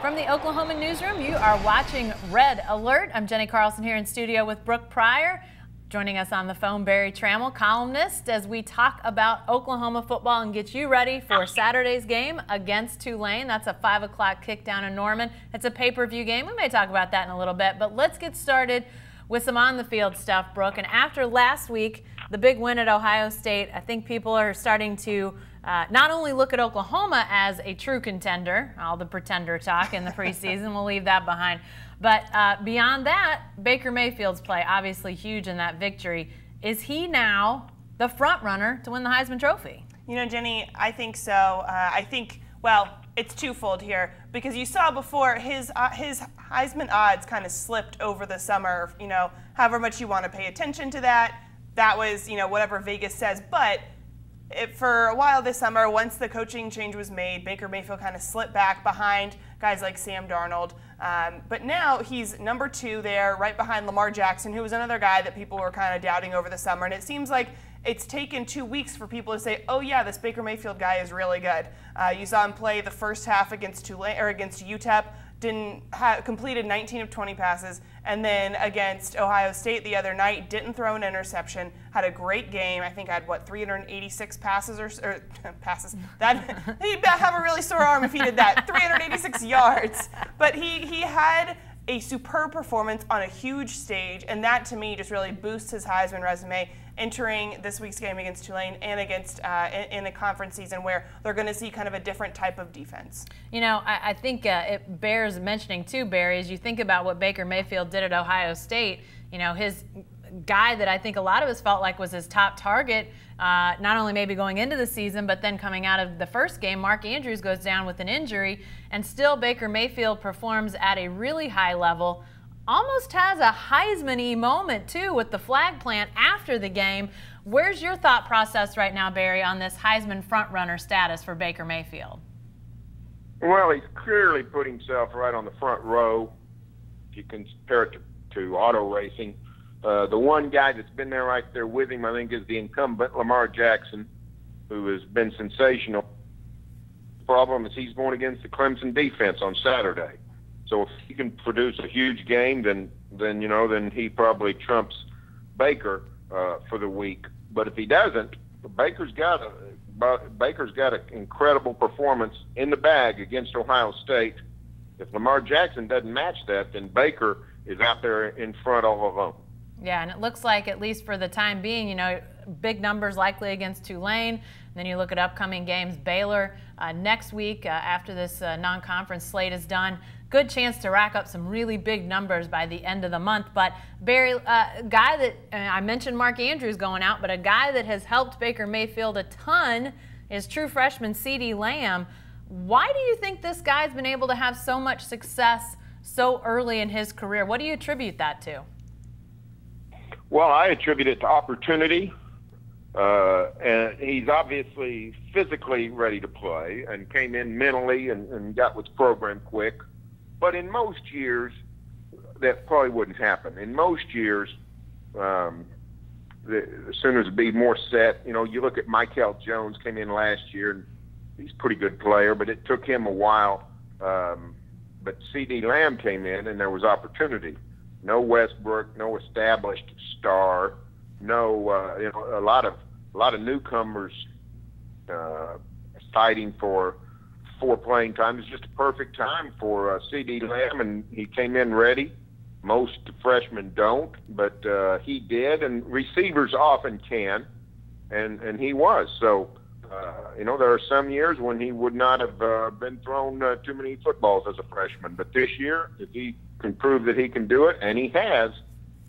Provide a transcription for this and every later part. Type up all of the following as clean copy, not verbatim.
From the Oklahoma newsroom, you are watching Red Alert. I'm Jenny Carlson here in studio with Brooke Pryor. Joining us on the phone, Barry Trammell, columnist, as we talk about Oklahoma football and get you ready for Saturday's game against Tulane. That's a 5 o'clock kick down in Norman. It's a pay-per-view game. We may talk about that in a little bit, but let's get started with some on-the-field stuff, Brooke. And after last week, the big win at Ohio State, I think people are starting to not only look at Oklahoma as a true contender, all the pretender talk in the preseason, we'll leave that behind, but beyond that, Baker Mayfield's play, obviously huge in that victory. Is he now the front runner to win the Heisman Trophy? You know, Jenny, I think so. Well, it's twofold here, because you saw before his Heisman odds kind of slipped over the summer. You know, however much you want to pay attention to that, that was, you know, whatever Vegas says. But for a while this summer, once the coaching change was made, Baker Mayfield kind of slipped back behind guys like Sam Darnold. But now he's number 2 there, right behind Lamar Jackson, who was another guy that people were kind of doubting over the summer. And it seems like it's taken 2 weeks for people to say, oh yeah, this Baker Mayfield guy is really good. You saw him play the first half against Tulane or against UTEP, completed 19 of 20 passes, and then against Ohio State the other night, didn't throw an interception, had a great game. I think had, 386 passes or passes. He'd have a really sore arm if he did that. 386 yards. But he had a superb performance on a huge stage, and that to me just really boosts his Heisman resume entering this week's game against Tulane and against in a conference season where they're going to see kind of a different type of defense. You know, I think it bears mentioning too, Barry, as you think about what Baker Mayfield did at Ohio State. You know, his guy that I think a lot of us felt like was his top target, not only maybe going into the season, but then coming out of the first game, Mark Andrews goes down with an injury, and still Baker Mayfield performs at a really high level. Almost has a Heisman-y moment, too, with the flag plant after the game. Where's your thought process right now, Barry, on this Heisman front-runner status for Baker Mayfield? Well, he's clearly put himself right on the front row, if you compare it to auto racing. The one guy that's been there right there with him, I think, is the incumbent, Lamar Jackson, who has been sensational. The problem is he's going against the Clemson defense on Saturday. So if he can produce a huge game, then he probably trumps Baker for the week. But if he doesn't, Baker's got an incredible performance in the bag against Ohio State. If Lamar Jackson doesn't match that, then Baker is out there in front all alone. Yeah, and it looks like, at least for the time being, you know, big numbers likely against Tulane. And then you look at upcoming games, Baylor next week after this non-conference slate is done. Good chance to rack up some really big numbers by the end of the month. But Barry, a guy that, I mentioned Mark Andrews going out, but a guy that has helped Baker Mayfield a ton is true freshman CeeDee Lamb. Why do you think this guy's been able to have so much success so early in his career? What do you attribute that to? Well, I attribute it to opportunity. And he's obviously physically ready to play and came in mentally and got with the program quick. But in most years, that probably wouldn't happen. In most years, the Sooners would be more set. You know, you look at Michael Jones, came in last year, and he's a pretty good player, but it took him a while. But CeeDee Lamb came in, and there was opportunity. No Westbrook, no established star, no a lot of newcomers fighting for playing time. It's just a perfect time for CeeDee Lamb, and he came in ready. Most freshmen don't, but he did, and receivers often can, and he was. So, there are some years when he would not have been thrown too many footballs as a freshman. But this year, if he can prove that he can do it, and he has,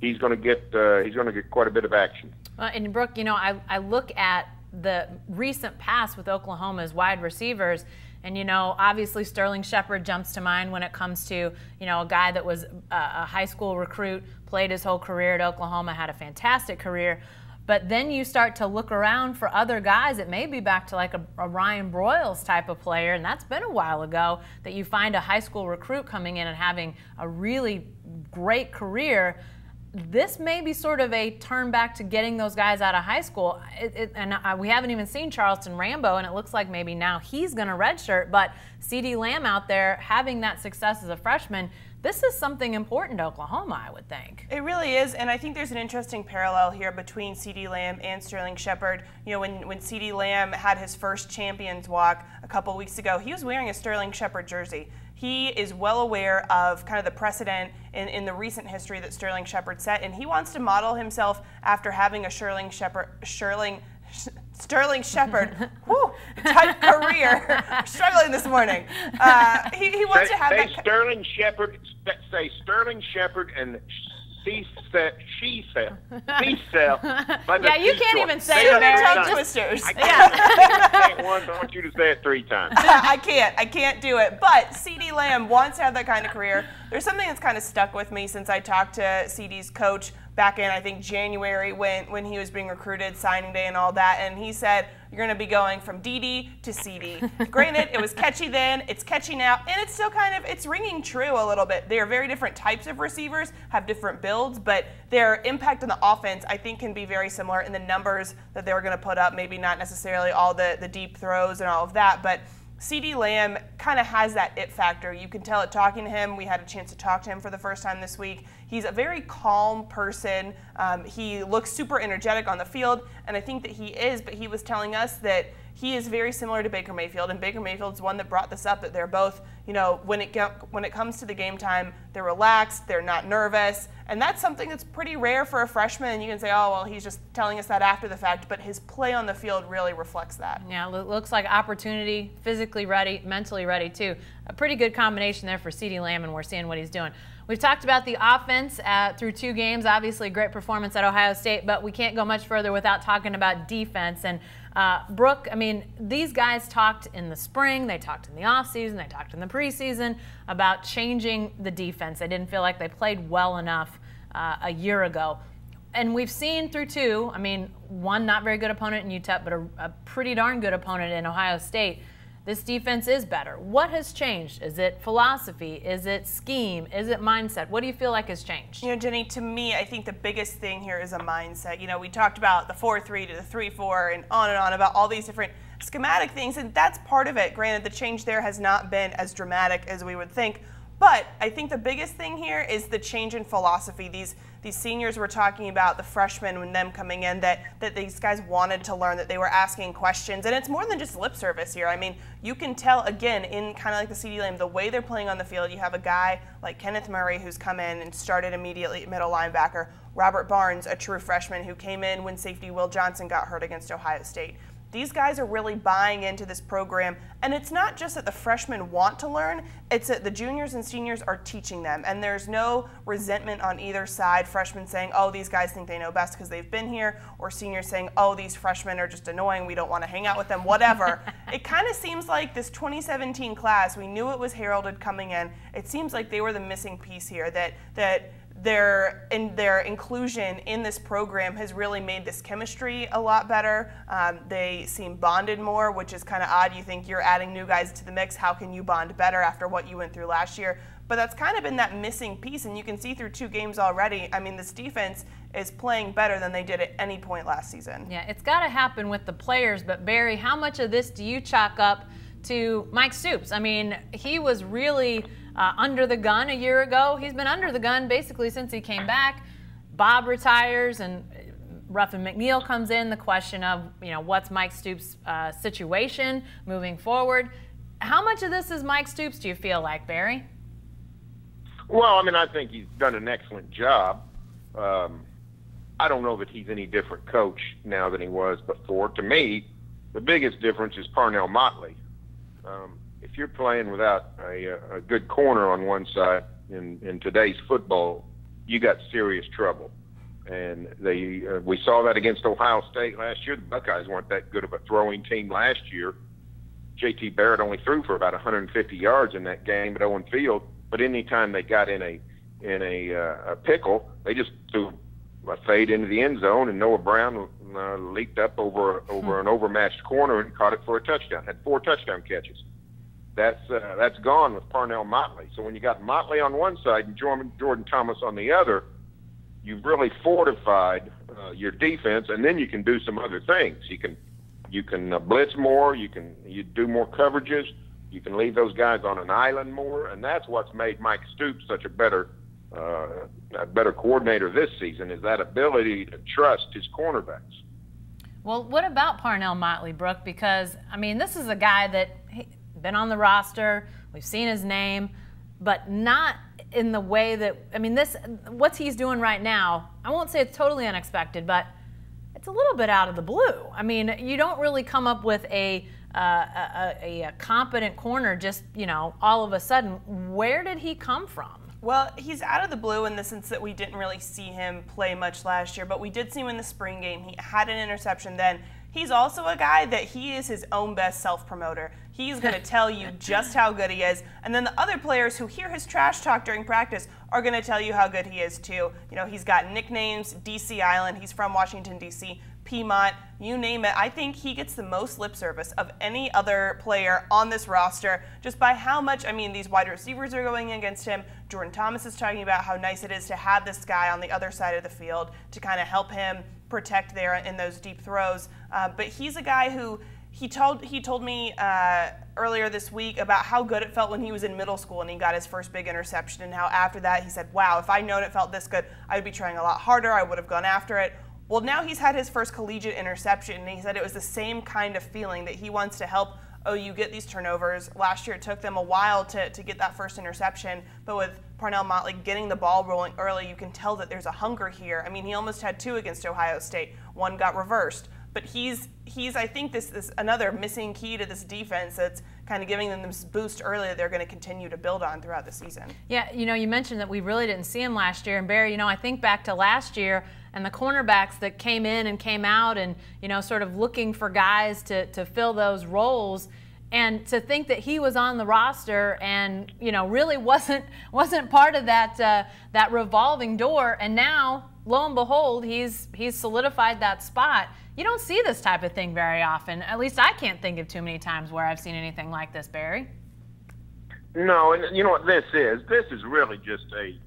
he's going to get quite a bit of action. And Brooke, you know, I look at the recent past with Oklahoma's wide receivers. And, you know, obviously Sterling Shepard jumps to mind when it comes to, you know, a guy that was a high school recruit, played his whole career at Oklahoma, had a fantastic career. But then you start to look around for other guys. It may be back to like a Ryan Broyles type of player, and that's been a while ago, that you find a high school recruit coming in and having a really great career. this may be sort of a turn back to getting those guys out of high school. We haven't even seen Charleston Rambo, and it looks like maybe now he's going to redshirt. But CeeDee Lamb out there having that success as a freshman, this is something important to Oklahoma, I would think. It really is, and I think there's an interesting parallel here between CeeDee Lamb and Sterling Shepard. You know, when CeeDee Lamb had his first Champions Walk a couple weeks ago, he was wearing a Sterling Shepard jersey. He is well aware of kind of the precedent in the recent history that Sterling Shepard set, and he wants to model himself after having a Sterling Shepard whew, type career. I'm struggling this morning. He wants to have that. Sterling Shepard. Say Sterling Shepard and She-Cell. Yeah, you can't even say it. They're tongue twisters. I can't say it once. I want you to say it 3 times. I can't do it. But CeeDee Lamb wants to have that kind of career. There's something that's kind of stuck with me since I talked to CeeDee's coach back in, I think, January when he was being recruited, signing day and all that. And he said, you're going to be going from DD to CD. Granted, it was catchy then, it's catchy now, and it's still kind of, it's ringing true a little bit. They are very different types of receivers, have different builds, but their impact on the offense, I think, can be very similar in the numbers that they were going to put up, maybe not necessarily all the deep throws and all of that, but CeeDee Lamb kind of has that it factor. You can tell it talking to him. We had a chance to talk to him for the first time this week. He's a very calm person. He looks super energetic on the field, and I think that he is, but he was telling us that he is very similar to Baker Mayfield, and Baker Mayfield's one that brought this up, that they're both, you know, when it comes to the game time, they're relaxed, they're not nervous, and that's something that's pretty rare for a freshman. And you can say, oh, well, he's just telling us that after the fact, but his play on the field really reflects that. Yeah, it looks like opportunity, physically ready, mentally ready too. A pretty good combination there for CeeDee Lamb, and we're seeing what he's doing. We've talked about the offense through 2 games, obviously great performance at Ohio State, but we can't go much further without talking about defense. And Brooke, I mean, these guys talked in the spring, they talked in the offseason, they talked in the preseason about changing the defense. They didn't feel like they played well enough a year ago. And we've seen through 2, I mean, one not very good opponent in UTEP, but a pretty darn good opponent in Ohio State. This defense is better. What has changed? Is it philosophy? Is it scheme? Is it mindset? What do you feel like has changed? You know, Jenny, to me, I think the biggest thing here is a mindset. You know, we talked about the 4-3 to the 3-4 and on about all these different schematic things, and that's part of it. Granted, the change there has not been as dramatic as we would think, but I think the biggest thing here is the change in philosophy. These seniors were talking about, the freshmen and them coming in, that these guys wanted to learn, that they were asking questions. And it's more than just lip service here. I mean, you can tell, again, in kind of like the CeeDee Lamb, the way they're playing on the field. You have a guy like Kenneth Murray who's come in and started immediately at middle linebacker. Robert Barnes, a true freshman who came in when safety Will Johnson got hurt against Ohio State. These guys are really buying into this program, and it's not just that the freshmen want to learn, it's that the juniors and seniors are teaching them, and there's no resentment on either side. Freshmen saying, oh, these guys think they know best because they've been here, or seniors saying, oh, these freshmen are just annoying, we don't want to hang out with them, whatever. It kind of seems like this 2017 class, we knew it was heralded coming in, it seems like they were the missing piece here, that their inclusion in this program has really made this chemistry a lot better. They seem bonded more, which is kind of odd. You think you're adding new guys to the mix. How can you bond better after what you went through last year? But that's kind of been that missing piece, and you can see through 2 games already. I mean, this defense is playing better than they did at any point last season. Yeah, it's got to happen with the players, but Barry, how much of this do you chalk up to Mike Stoops? I mean, he was really under the gun a year ago. He's been under the gun basically since he came back. Bob retires and Ruffin McNeil comes in. The question of, you know, what's Mike Stoops' situation moving forward? How much of this is Mike Stoops, do you feel like, Barry? Well, I mean, I think he's done an excellent job. I don't know that he's any different coach now than he was before. To me, the biggest difference is Parnell Motley. If you're playing without a good corner on one side in today's football, you got serious trouble. And we saw that against Ohio State last year. The Buckeyes weren't that good of a throwing team last year. J.T. Barrett only threw for about 150 yards in that game at Owen Field. But anytime they got in a pickle, they just threw a fade into the end zone, and Noah Brown leaped up over an overmatched corner and caught it for a touchdown. Had 4 touchdown catches. That's gone with Parnell Motley. So when you got Motley on one side and Jordan Thomas on the other, you've really fortified your defense, and then you can do some other things. You can blitz more. You do more coverages. You can leave those guys on an island more, and that's what's made Mike Stoops such a better coordinator this season, is that ability to trust his cornerbacks. Well, what about Parnell Motley, Brooke? Because, I mean, this is a guy that been on the roster. We've seen his name, but not in the way that, I mean, what he's doing right now, I won't say it's totally unexpected, but it's a little bit out of the blue. I mean, you don't really come up with a competent corner just, you know, all of a sudden. Where did he come from? Well, he's out of the blue in the sense that we didn't really see him play much last year, but we did see him in the spring game. He had an interception then. He's also a guy that he is his own best self-promoter. He's going to tell you just how good he is, and then the other players who hear his trash talk during practice are going to tell you how good he is too. You know, he's got nicknames, DC Island, he's from Washington, D.C., Piedmont, you name it. I think he gets the most lip service of any other player on this roster just by how much, I mean, these wide receivers are going against him. Jordan Thomas is talking about how nice it is to have this guy on the other side of the field to kind of help him protect there in those deep throws. But he's a guy who he told me earlier this week about how good it felt when he was in middle school and he got his first big interception, and how after that he said, wow, if I'd known it felt this good, I would be trying a lot harder. I would have gone after it. Well, now he's had his first collegiate interception, and he said it was the same kind of feeling that he wants to help OU get these turnovers. Last year it took them a while to get that first interception, but with Parnell Motley getting the ball rolling early, you can tell that there's a hunger here. I mean, he almost had 2 against Ohio State. 1 got reversed. But he's I think this another missing key to this defense that's kind of giving them this boost early that they're going to continue to build on throughout the season. Yeah, you know, you mentioned that we really didn't see him last year. And Barry, you know, I think back to last year and the cornerbacks that came in and came out and, you know, sort of looking for guys to fill those roles. And to think that he was on the roster and, you know, really wasn't part of that revolving door, and now, lo and behold, he's solidified that spot. You don't see this type of thing very often. At least I can't think of too many times where I've seen anything like this, Barry. No, and you know what this is? This is really just a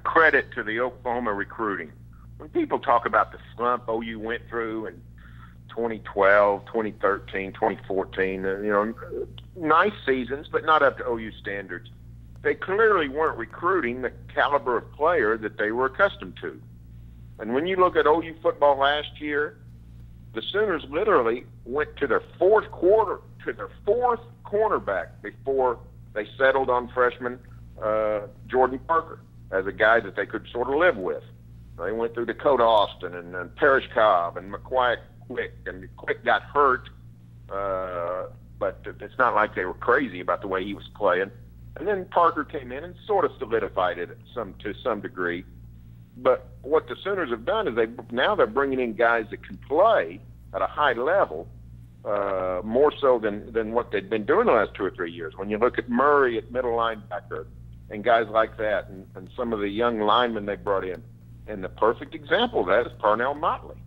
credit to the Oklahoma recruiting. When people talk about the slump OU went through and 2012, 2013, 2014, you know, nice seasons, but not up to OU standards. They clearly weren't recruiting the caliber of player that they were accustomed to. And when you look at OU football last year, the Sooners literally went to their fourth cornerback before they settled on freshman Jordan Parker as a guy that they could sort of live with. They went through Dakota Austin and Parrish Cobb and McQuack Quick, and Quick got hurt, but it's not like they were crazy about the way he was playing. And then Parker came in and sort of solidified it to some degree. But what the Sooners have done is now they're bringing in guys that can play at a high level, more so than what they'd been doing the last 2 or 3 years. When you look at Murray at middle linebacker and guys like that, and some of the young linemen they brought in, and the perfect example of that is Parnell Motley.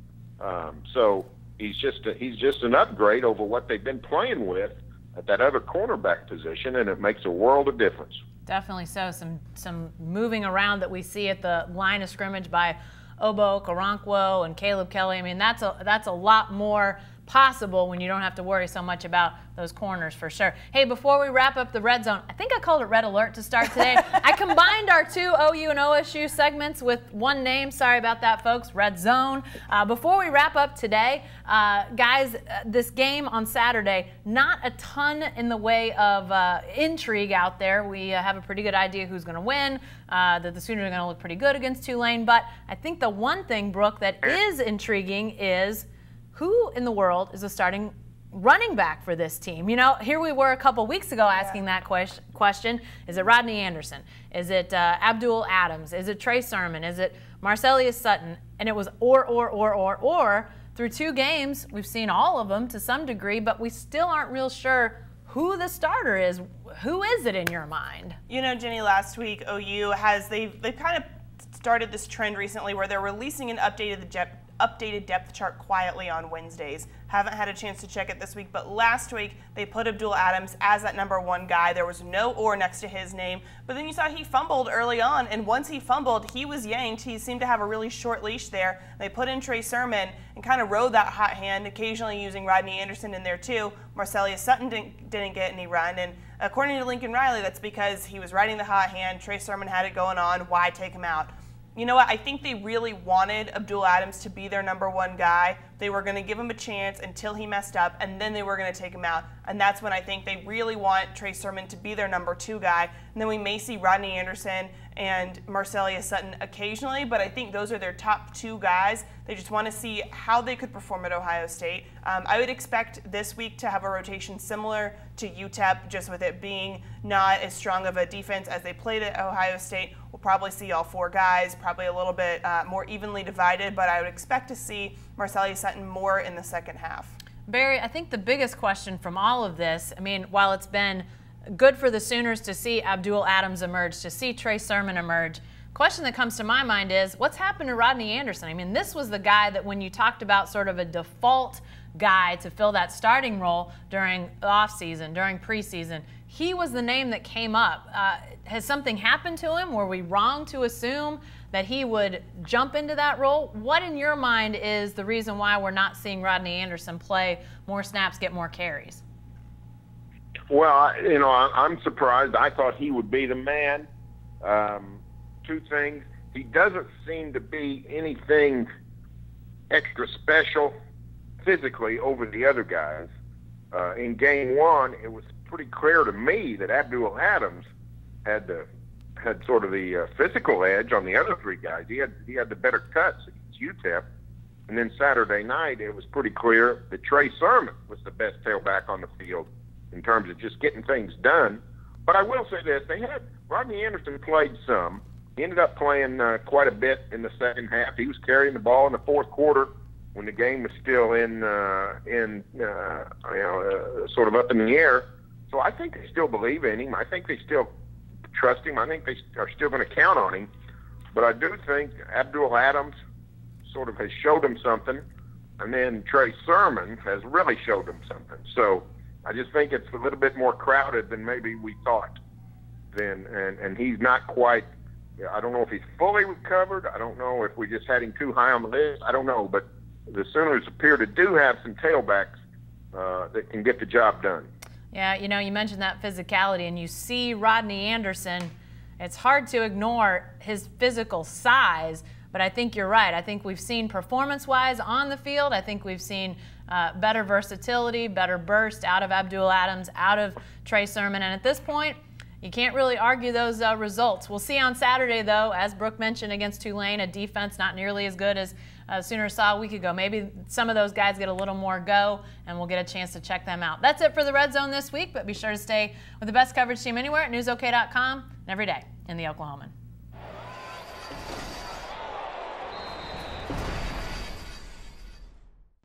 So he's just an upgrade over what they've been playing with at that other cornerback position, and it makes a world of difference. Definitely so. Some moving around that we see at the line of scrimmage by Obo Okoronkwo and Caleb Kelly. I mean, that's a lot more possible when you don't have to worry so much about those corners, for sure. Hey, before we wrap up the Red Zone, I think I called it Red Alert to start today. I combined our 2 OU and OSU segments with one name. Sorry about that, folks. Red Zone. Before we wrap up today, guys, this game on Saturday, not a ton in the way of intrigue out there. We have a pretty good idea who's going to win, that the Sooners are going to look pretty good against Tulane. But I think the one thing, Brooke, that is intriguing is who in the world is the starting running back for this team? You know, here we were a couple weeks ago asking that question. Is it Rodney Anderson? Is it Abdul Adams? Is it Trey Sermon? Is it Marcelius Sutton? And it was or. Through 2 games, we've seen all of them to some degree, but we still aren't real sure who the starter is. Who is it in your mind? You know, Jenny, last week OU they've kind of started this trend recently where they're releasing an updated updated depth chart quietly on Wednesdays. Haven't had a chance to check it this week, but last week they put Abdul Adams as that #1 guy. There was no or next to his name, but then you saw he fumbled early on, and once he fumbled, he was yanked. He seemed to have a really short leash there. They put in Trey Sermon and kind of rode that hot hand, occasionally using Rodney Anderson in there too. Marcellus Sutton didn't get any run, and according to Lincoln Riley, that's because he was riding the hot hand. Trey Sermon had it going on. Why take him out? You know what? I think they really wanted Abdul Adams to be their #1 guy. They were going to give him a chance until he messed up, and then they were going to take him out. And that's when I think they really want Trey Sermon to be their #2 guy. And then we may see Rodney Anderson and Marcellus Sutton occasionally, but I think those are their top 2 guys. They just want to see how they could perform at Ohio State. I would expect this week to have a rotation similar to UTEP, just with it being not as strong of a defense as they played at Ohio State. We'll probably see all 4 guys, probably a little bit more evenly divided, but I would expect to see Marcellus Sutton more in the second half. Barry, I think the biggest question from all of this, I mean, while it's been good for the Sooners to see Abdul Adams emerge, to see Trey Sermon emerge, question that comes to my mind is, what's happened to Rodney Anderson? I mean, this was the guy that when you talked about sort of a default guy to fill that starting role during the offseason, during preseason, he was the name that came up. Has something happened to him? Were we wrong to assume that he would jump into that role? What in your mind is the reason why we're not seeing Rodney Anderson play more snaps, get more carries? Well, I'm surprised. I thought he would be the man. 2 things. He doesn't seem to be anything extra special physically over the other guys. In game 1, it was pretty clear to me that Abdul Adams had sort of the physical edge on the other 3 guys. He had the better cuts against UTEP. And then Saturday night, it was pretty clear that Trey Sermon was the best tailback on the field in terms of just getting things done. But I will say this, Rodney Anderson played some. He ended up playing quite a bit in the second half. He was carrying the ball in the 4th quarter when the game was still sort of up in the air. So I think they still believe in him. I think they still trust him. I think they are still going to count on him. But I do think Abdul Adams sort of has showed him something, and then Trey Sermon has really showed him something. So I just think it's a little bit more crowded than maybe we thought then, and he's not quite, I don't know if he's fully recovered. I don't know if we just had him too high on the list. I don't know, but the Sooners appear to do have some tailbacks that can get the job done. Yeah, you mentioned that physicality, and you see Rodney Anderson. It's hard to ignore his physical size, but I think you're right. I think we've seen performance-wise on the field, I think we've seen better versatility, better burst out of Abdul Adams, out of Trey Sermon, and at this point, you can't really argue those results. We'll see on Saturday, though, as Brooke mentioned, against Tulane, a defense not nearly as good as Sooners saw a week ago. Maybe some of those guys get a little more go, and we'll get a chance to check them out. That's it for the Red Zone this week, but be sure to stay with the best coverage team anywhere at newsok.com and every day in the Oklahoman.